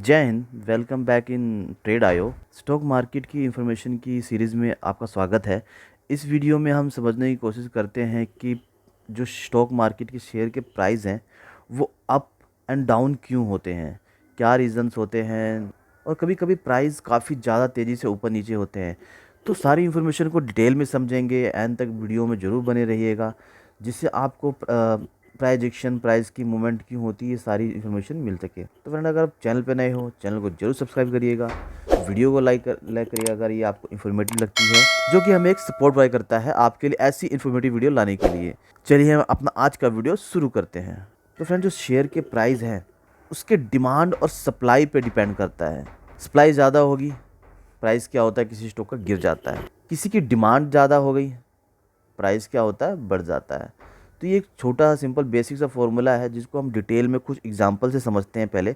जय Hind. Welcome back in trade आयो। Stock market की इंफॉर्मेशन की सीरीज़ में आपका स्वागत है। इस वीडियो में हम समझने की कोशिश करते हैं कि जो स्टॉक मार्केट के शेयर के प्राइस हैं वो अप एंड डाउन क्यों होते हैं, क्या रीज़न्स होते हैं, और कभी कभी प्राइस काफ़ी ज़्यादा तेज़ी से ऊपर नीचे होते हैं। तो सारी इन्फॉर्मेशन को डिटेल में समझेंगे, एंड तक वीडियो में ज़रूर बने रहिएगा, जिससे आपको प्राइजेक्शन, प्राइस की मूवमेंट क्यों होती है, सारी इन्फॉर्मेशन मिल सके। तो फ्रेंड, अगर आप चैनल पे नए हो, चैनल को जरूर सब्सक्राइब करिएगा, वीडियो को लाइक करिएगा अगर ये आपको इन्फॉर्मेटिव लगती है, जो कि हमें एक सपोर्ट प्रोवाइड करता है आपके लिए ऐसी इन्फॉर्मेटिव वीडियो लाने के लिए। चलिए हम अपना आज का वीडियो शुरू करते हैं। तो फ्रेंड, जो शेयर के प्राइस हैं उसके डिमांड और सप्लाई पे डिपेंड करता है। सप्लाई ज़्यादा होगी, प्राइस क्या होता है, किसी स्टॉक का गिर जाता है। किसी की डिमांड ज़्यादा हो गई, प्राइस क्या होता है, बढ़ जाता है। तो ये एक छोटा सिंपल बेसिक सा फॉर्मूला है जिसको हम डिटेल में कुछ एग्जांपल से समझते हैं पहले,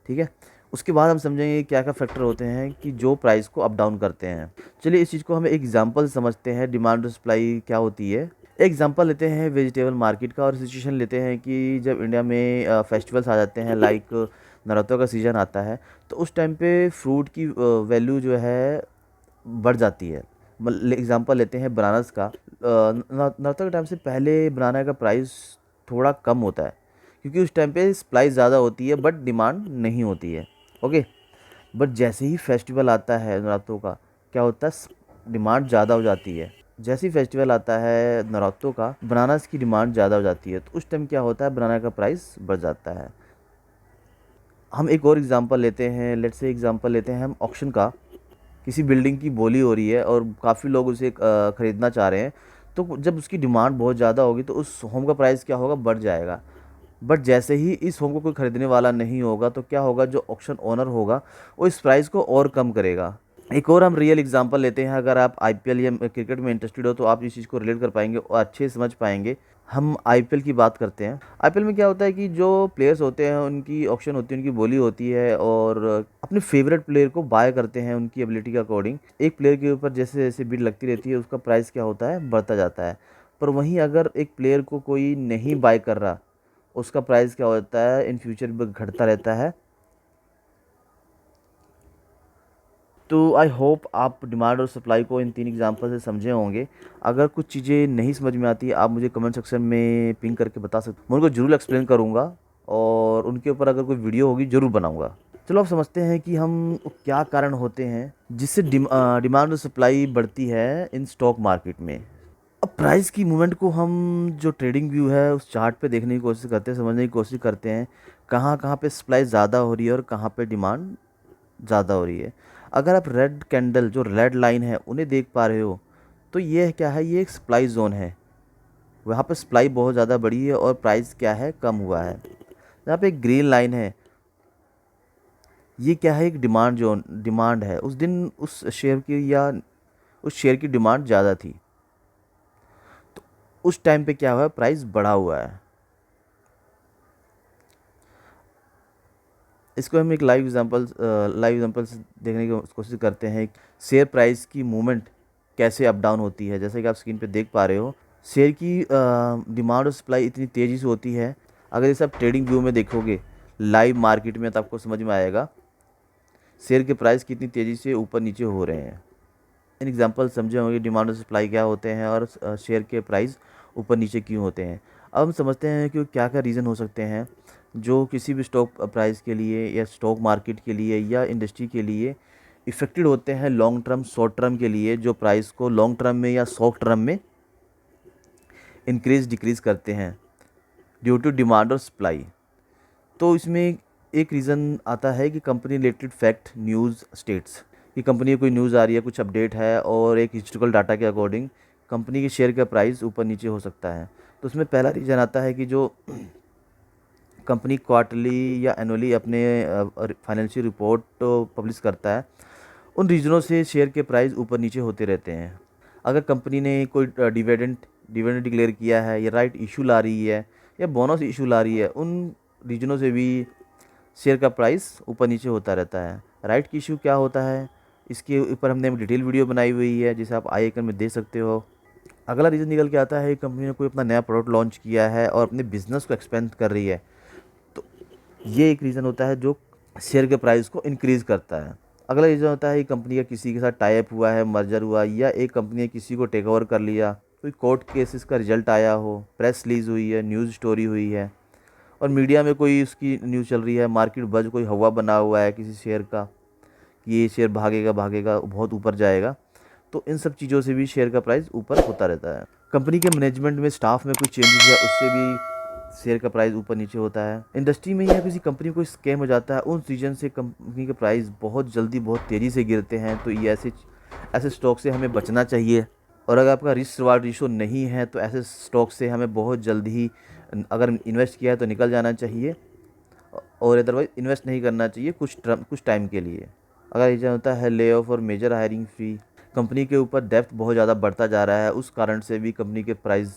ठीक है। उसके बाद हम समझेंगे क्या क्या फैक्टर होते हैं कि जो प्राइस को अप डाउन करते हैं। चलिए इस चीज़ को हम एक एग्जांपल से समझते हैं, डिमांड और सप्लाई क्या होती है। एक एग्जांपल लेते हैं वेजिटेबल मार्केट का, और सिचुएशन लेते हैं कि जब इंडिया में फेस्टिवल्स आ जाते हैं, लाइक नवरात्रों का सीज़न आता है, तो उस टाइम पे फ्रूट की वैल्यू जो है बढ़ जाती है। एग्जांपल लेते हैं बनारस का। नवरात्र के टाइम से पहले बनाना का प्राइस थोड़ा कम होता है, क्योंकि उस टाइम पे सप्लाई ज़्यादा होती है बट डिमांड नहीं होती है। ओके, बट जैसे ही फेस्टिवल आता है नवरात्रों का, क्या होता है, डिमांड ज़्यादा हो जाती है। जैसे ही फेस्टिवल आता है नवरात्रों का, बनारस की डिमांड ज़्यादा हो जाती है, तो उस टाइम क्या होता है, बनाना का प्राइस बढ़ जाता है। हम एक और एग्जांपल लेते हैं, लेट्स से एग्जांपल लेते हैं हम ऑक्शन का। किसी बिल्डिंग की बोली हो रही है और काफ़ी लोग उसे ख़रीदना चाह रहे हैं, तो जब उसकी डिमांड बहुत ज़्यादा होगी तो उस होम का प्राइस क्या होगा, बढ़ जाएगा। बट जैसे ही इस होम को कोई ख़रीदने वाला नहीं होगा, तो क्या होगा, जो ऑक्शन ओनर होगा वो इस प्राइस को और कम करेगा। एक और हम रियल एग्जांपल लेते हैं। अगर आप आईपीएल या क्रिकेट में इंटरेस्टेड हो तो आप इस चीज़ को रिलेट कर पाएंगे और अच्छे से समझ पाएंगे। हम आईपीएल की बात करते हैं। आईपीएल में क्या होता है कि जो प्लेयर्स होते हैं उनकी ऑक्शन होती है, उनकी बोली होती है, और अपने फेवरेट प्लेयर को बाय करते हैं उनकी एबिलिटी के अकॉर्डिंग। एक प्लेयर के ऊपर जैसे जैसे बिड लगती रहती है, उसका प्राइस क्या होता है, बढ़ता जाता है। पर वहीं अगर एक प्लेयर को कोई नहीं बाय कर रहा, उसका प्राइस क्या होता है, इन फ्यूचर घटता रहता है। तो आई होप आप डिमांड और सप्लाई को इन तीन एग्जांपल से समझे होंगे। अगर कुछ चीज़ें नहीं समझ में आती, आप मुझे कमेंट सेक्शन में पिंग करके बता सकते, मैं उनको ज़रूर एक्सप्लेन करूँगा, और उनके ऊपर अगर कोई वीडियो होगी ज़रूर बनाऊँगा। चलो अब समझते हैं कि हम क्या कारण होते हैं जिससे डिमांड और सप्लाई बढ़ती है इन स्टॉक मार्केट में। अब प्राइस की मूवमेंट को हम जो ट्रेडिंग व्यू है उस चार्ट पे देखने की कोशिश करते हैं, समझने की कोशिश करते हैं कहाँ कहाँ पे सप्लाई ज़्यादा हो रही है और कहाँ पे डिमांड ज़्यादा हो रही है। अगर आप रेड कैंडल, जो रेड लाइन है, उन्हें देख पा रहे हो, तो ये क्या है, ये एक सप्लाई जोन है। वहाँ पे सप्लाई बहुत ज़्यादा बढ़ी है और प्राइस क्या है, कम हुआ है। यहाँ पे एक ग्रीन लाइन है, ये क्या है, एक डिमांड जोन, डिमांड है। उस दिन उस शेयर की या उस शेयर की डिमांड ज़्यादा थी, तो उस टाइम पे क्या हुआ है, प्राइस बढ़ा हुआ है। इसको हम एक लाइव एग्जांपल से देखने की कोशिश करते हैं। शेयर प्राइस की मूवमेंट कैसे अप डाउन होती है। जैसे कि आप स्क्रीन पे देख पा रहे हो, शेयर की डिमांड और सप्लाई इतनी तेज़ी से होती है। अगर इसे आप ट्रेडिंग व्यू में देखोगे लाइव मार्केट में, तो आपको समझ में आएगा शेयर के प्राइस कितनी तेज़ी से ऊपर नीचे हो रहे हैं। इन एग्जांपल समझे होंगे डिमांड और सप्लाई क्या होते हैं, और शेयर के प्राइस ऊपर नीचे क्यों होते हैं। अब हम समझते हैं कि क्या क्या रीज़न हो सकते हैं जो किसी भी स्टॉक प्राइस के लिए या स्टॉक मार्केट के लिए या इंडस्ट्री के लिए इफ़ेक्टेड होते हैं, लॉन्ग टर्म, शॉर्ट टर्म के लिए, जो प्राइस को लॉन्ग टर्म में या शॉर्ट टर्म में इंक्रीज डिक्रीज करते हैं ड्यू टू डिमांड और सप्लाई। तो इसमें एक रीज़न आता है कि company related fact, news, states. कि कंपनी की कोई न्यूज़ आ रही है, कुछ अपडेट है, और एक हिस्टोरिकल डाटा के अकॉर्डिंग कंपनी के शेयर का प्राइस ऊपर नीचे हो सकता है। तो उसमें पहला रीज़न आता है कि जो कंपनी क्वार्टरली या एनुअली अपने फाइनेंशियल रिपोर्ट पब्लिश करता है, उन रीजनों से शेयर के प्राइस ऊपर नीचे होते रहते हैं। अगर कंपनी ने कोई डिविडेंड डिविडेंड डिक्लेयर किया है, या राइट इशू ला रही है, या बोनस इशू ला रही है, उन रीजनों से भी शेयर का प्राइस ऊपर नीचे होता रहता है। राइट की इशू क्या होता है, इसके ऊपर हमने डिटेल वीडियो बनाई हुई है, जिसे आप आई आइकन में देख सकते हो। अगला रीज़न निकल के आता है, कंपनी ने कोई अपना नया प्रोडक्ट लॉन्च किया है और अपने बिजनेस को एक्सपेंड कर रही है, तो ये एक रीज़न होता है जो शेयर के प्राइस को इंक्रीज़ करता है। अगला रीज़न होता है कि कंपनी का किसी के साथ टाई अप हुआ है, मर्जर हुआ, या एक कंपनी ने किसी को टेक ओवर कर लिया, कोई कोर्ट केसेस का रिजल्ट आया हो, प्रेस रिलीज़ हुई है, न्यूज़ स्टोरी हुई है और मीडिया में कोई उसकी न्यूज़ चल रही है, मार्केट बज़ कोई हवा बना हुआ है किसी शेयर का कि ये शेयर भागेगा भागेगा बहुत ऊपर जाएगा, तो इन सब चीज़ों से भी शेयर का प्राइस ऊपर होता रहता है। कंपनी के मैनेजमेंट में, स्टाफ में कोई चेंजेस है, उससे भी शेयर का प्राइस ऊपर नीचे होता है। इंडस्ट्री में या किसी कंपनी को स्कैम हो जाता है, उन रीजन से कंपनी के प्राइस बहुत जल्दी बहुत तेज़ी से गिरते हैं, तो ये ऐसे ऐसे स्टॉक से हमें बचना चाहिए। और अगर आपका रिस्क रिवार्ड रेशो नहीं है तो ऐसे स्टॉक से हमें बहुत जल्दी ही, अगर इन्वेस्ट किया है तो निकल जाना चाहिए और अदरवाइज इन्वेस्ट नहीं करना चाहिए कुछ टाइम के लिए। अगर रीज़न होता है ले ऑफ और मेजर हायरिंग फ्री, कंपनी के ऊपर डेप्थ बहुत ज़्यादा बढ़ता जा रहा है, उस कारण से भी कंपनी के प्राइस,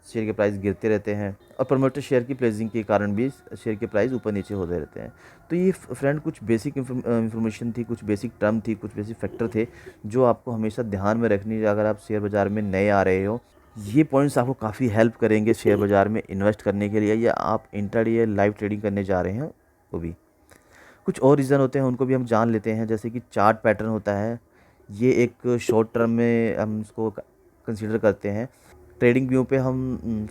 शेयर के प्राइस गिरते रहते हैं और प्रमोटर शेयर की प्लेजिंग के कारण भी शेयर के प्राइस ऊपर नीचे होते रहते हैं। तो ये फ्रेंड कुछ बेसिक इन्फॉर्मेशन थी, कुछ बेसिक टर्म थी, कुछ बेसिक फैक्टर थे जो आपको हमेशा ध्यान में रखनी है अगर आप शेयर बाज़ार में नए आ रहे हो। ये पॉइंट्स आपको काफ़ी हेल्प करेंगे शेयर बाज़ार में इन्वेस्ट करने के लिए, या आप इंट्राडे या लाइव ट्रेडिंग करने जा रहे हैं वो भी। कुछ और रीज़न होते हैं उनको भी हम जान लेते हैं, जैसे कि चार्ट पैटर्न होता है, ये एक शॉर्ट टर्म में हम इसको कंसीडर करते हैं। ट्रेडिंग व्यू पे हम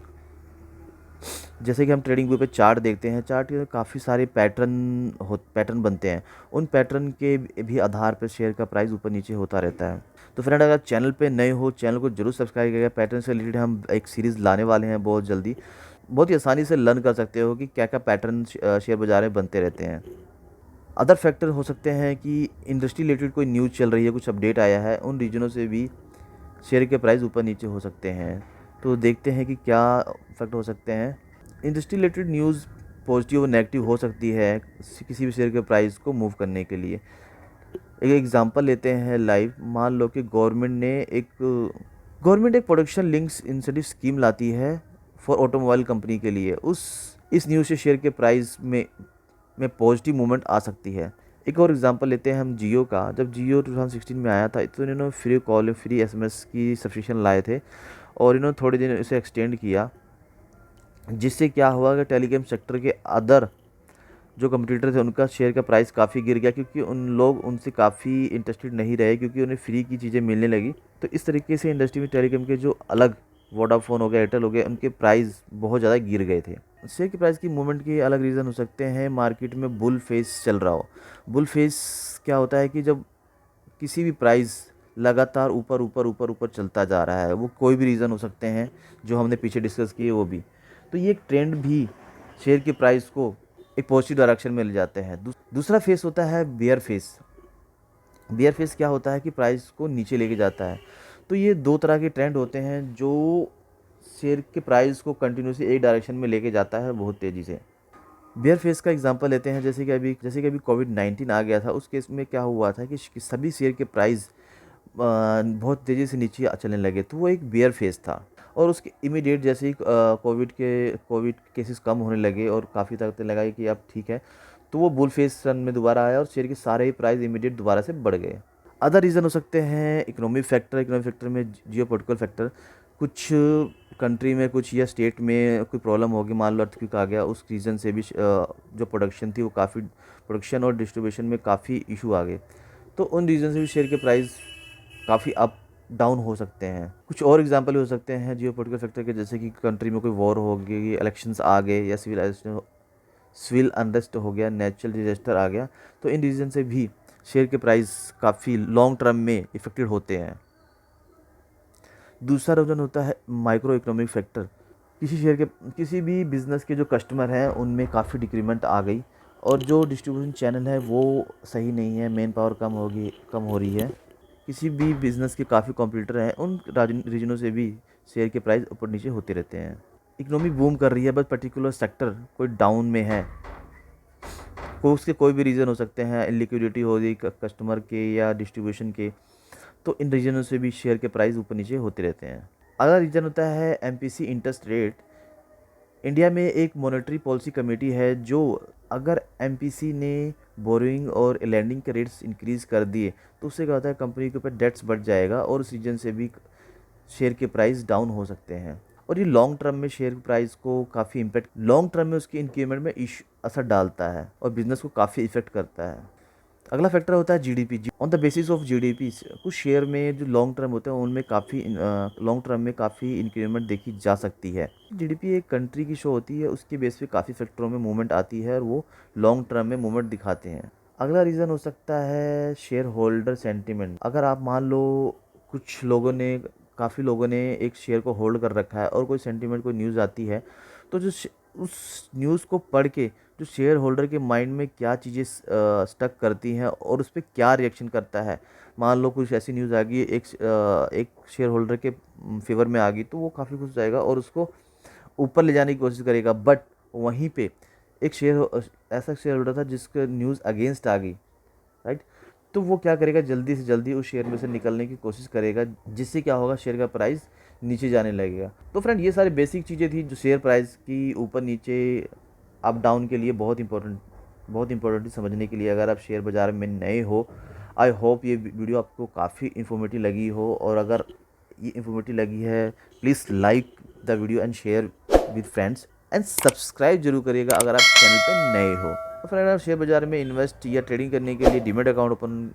जैसे कि हम ट्रेडिंग व्यू पे चार्ट देखते हैं, चार्ट के काफ़ी सारे पैटर्न बनते हैं, उन पैटर्न के भी आधार पर शेयर का प्राइस ऊपर नीचे होता रहता है। तो फ्रेंड, अगर चैनल पे नए हो, चैनल को जरूर सब्सक्राइब करिएगा। पैटर्न से रिलेटेड हम एक सीरीज़ लाने वाले हैं बहुत जल्दी, बहुत ही आसानी से लर्न कर सकते हो कि क्या क्या पैटर्न शेयर बाज़ार में बनते रहते हैं। अदर फैक्टर हो सकते हैं कि इंडस्ट्री रिलेटेड कोई न्यूज़ चल रही है, कुछ अपडेट आया है, उन रीजनों से भी शेयर के प्राइस ऊपर नीचे हो सकते हैं। तो देखते हैं कि क्या फैक्ट हो सकते हैं। इंडस्ट्री रिलेटेड न्यूज़ पॉजिटिव और नेगेटिव हो सकती है किसी भी शेयर के प्राइस को मूव करने के लिए। एक एग्जांपल लेते हैं लाइव। मान लो कि गवर्नमेंट एक प्रोडक्शन लिंक्स इंसेंटिव स्कीम लाती है फॉर ऑटोमोबाइल कंपनी के लिए। इस न्यूज़ से शेयर के प्राइस में पॉजिटिव मूवमेंट आ सकती है। एक और एग्जांपल लेते हैं हम जियो का। जब जियो 2016 में आया था तो इन्होंने फ्री कॉल, फ्री एसएमएस की सब्सक्रिप्शन लाए थे और इन्होंने थोड़े दिन इसे एक्सटेंड किया, जिससे क्या हुआ कि टेलीकॉम सेक्टर के अदर जो कंपटीटर थे उनका शेयर का प्राइस काफ़ी गिर गया, क्योंकि उन लोग उनसे काफ़ी इंटरेस्टेड नहीं रहे, क्योंकि उन्हें फ्री की चीज़ें मिलने लगी। तो इस तरीके से इंडस्ट्री में टेलीकॉम के जो अलग, वोडाफोन हो गया, एयरटेल हो गया, उनके प्राइस बहुत ज़्यादा गिर गए थे। शेयर के प्राइस की मूवमेंट के अलग रीज़न हो सकते हैं। मार्केट में बुल फेस चल रहा हो। बुल फेस क्या होता है कि जब किसी भी प्राइस लगातार ऊपर ऊपर ऊपर ऊपर चलता जा रहा है, वो कोई भी रीज़न हो सकते हैं जो हमने पीछे डिस्कस किए वो भी, तो ये एक ट्रेंड भी शेयर के प्राइस को एक पॉजिटिव डायरेक्शन में ले जाते हैं। दूसरा फेस होता है बियर फेस। बियर फेस क्या होता है कि प्राइस को नीचे लेके जाता है। तो ये दो तरह के ट्रेंड होते हैं जो शेयर के प्राइस को कंटिन्यूसली एक डायरेक्शन में लेके जाता है बहुत तेज़ी से। बियर फेस का एग्जांपल लेते हैं, जैसे कि अभी कोविड-19 आ गया था, उस केस में क्या हुआ था कि सभी शेयर के प्राइस बहुत तेज़ी से नीचे चलने लगे, तो वो एक बियर फेस था। और उसके इमीडिएट जैसे ही कोविड केसेस कम होने लगे और काफ़ी लगने लगा कि अब ठीक है, तो वो बुल फेस रन में दोबारा आया और शेयर के सारे ही प्राइस इमीडिएट दोबारा से बढ़ गए। अदर रीज़न हो सकते हैं इकोनॉमिक फैक्टर में जियोपॉलिटिकल फैक्टर। कुछ कंट्री में, कुछ या स्टेट में कोई प्रॉब्लम होगी, मान लो अर्थक्वेक आ गया, उस रीज़न से भी जो प्रोडक्शन थी वो काफ़ी, प्रोडक्शन और डिस्ट्रीब्यूशन में काफ़ी इशू आ गए, तो उन रीज़न से भी शेयर के प्राइस काफ़ी अप डाउन हो सकते हैं। कुछ और एग्जांपल हो सकते हैं जियोपॉलिटिकल फैक्टर के, जैसे कि कंट्री में कोई वॉर हो गई, इलेक्शंस आ गए, या सिविल अनरेस्ट हो गया, नेचुरल डिजास्टर आ गया, तो इन रीज़न से भी शेयर के प्राइस काफ़ी लॉन्ग टर्म में इफेक्टेड होते हैं। दूसरा रीज़न होता है माइक्रो इकोनॉमिक फैक्टर। किसी भी बिज़नेस के जो कस्टमर हैं उनमें काफ़ी डिक्रीमेंट आ गई और जो डिस्ट्रीब्यूशन चैनल है वो सही नहीं है, मैन पावर कम हो रही है। किसी भी बिज़नेस के काफ़ी कॉम्पिटिटर हैं, उन रीजनों से भी शेयर के प्राइस ऊपर नीचे होते रहते हैं। इकोनॉमी बूम कर रही है बट पर्टिकुलर सेक्टर कोई डाउन में है, उसके कोई भी रीज़न हो सकते हैं, लिक्विडिटी हो रही कस्टमर के या डिस्ट्रीब्यूशन के, तो इन रीजनों से भी शेयर के प्राइस ऊपर नीचे होते रहते हैं। अगला रीजन होता है एमपीसी इंटरेस्ट रेट। इंडिया में एक मॉनेटरी पॉलिसी कमेटी है जो, अगर एमपीसी ने बोरोइंग और लैंडिंग के रेट्स इंक्रीज़ कर दिए तो उससे क्या होता है, कंपनी के ऊपर डेट्स बढ़ जाएगा और उस रीजन से भी शेयर के प्राइस डाउन हो सकते हैं। और ये लॉन्ग टर्म में शेयर प्राइस को काफ़ी इम्पेक्ट, लॉन्ग टर्म में उसके इंक्रीमेंट में असर डालता है और बिजनेस को काफ़ी इफेक्ट करता है। अगला फैक्टर होता है GDP. On the basis of GDP कुछ शेयर में जो लॉन्ग टर्म होते हैं उनमें काफ़ी लॉन्ग टर्म में काफ़ी इंक्रीमेंट देखी जा सकती है। जीडीपी एक कंट्री की शो होती है, उसके बेस पे काफ़ी फैक्टरों में मूवमेंट आती है और वो लॉन्ग टर्म में मूवमेंट दिखाते हैं। अगला रीज़न हो सकता है शेयर होल्डर सेंटिमेंट। अगर आप मान लो कुछ लोगों ने, काफ़ी लोगों ने एक शेयर को होल्ड कर रखा है और कोई सेंटिमेंट, कोई न्यूज़ आती है, तो उस न्यूज़ को पढ़ के जो शेयर होल्डर के माइंड में क्या चीज़ें स्टक करती हैं और उस पर क्या रिएक्शन करता है। मान लो कुछ ऐसी न्यूज़ आ गई, एक शेयर होल्डर के फेवर में आ गई, तो वो काफ़ी खुश हो जाएगा और उसको ऊपर ले जाने की कोशिश करेगा। बट वहीं पे एक ऐसा शेयर होल्डर था जिसका न्यूज़ अगेंस्ट आ गई, राइट, तो वो क्या करेगा, जल्दी से जल्दी उस शेयर में से निकलने की कोशिश करेगा, जिससे क्या होगा, शेयर का प्राइस नीचे जाने लगेगा। तो फ्रेंड, ये सारी बेसिक चीज़ें थी जो शेयर प्राइस की ऊपर नीचे, अप डाउन के लिए बहुत इंपॉर्टेंट समझने के लिए। अगर आप शेयर बाज़ार में नए हो, आई होप ये वीडियो आपको काफ़ी इन्फॉर्मेटिव लगी हो, और अगर ये इन्फॉर्मेटिव लगी है please like the video and share with friends and subscribe जरूर करिएगा अगर आप चैनल पर नए हो। तो फ्रेंड, आप शेयर बाज़ार में इन्वेस्ट या ट्रेडिंग करने के लिए डीमैट अकाउंट ओपन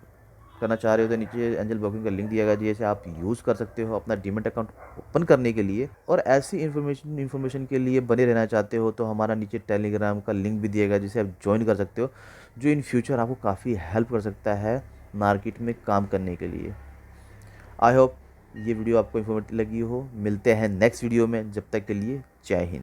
करना चाह रहे हो तो नीचे एंजल ब्रोकिंग का लिंक दिया गया, जिसे आप यूज़ कर सकते हो अपना डीमैट अकाउंट ओपन करने के लिए। और ऐसी इन्फॉर्मेशन के लिए बने रहना चाहते हो तो हमारा नीचे टेलीग्राम का लिंक भी दिया गया, जिसे आप ज्वाइन कर सकते हो, जो इन फ्यूचर आपको काफ़ी हेल्प कर सकता है मार्केट में काम करने के लिए। आई होप ये वीडियो आपको इन्फॉर्मेटिव लगी हो। मिलते हैं नेक्स्ट वीडियो में, जब तक के लिए जय हिंद।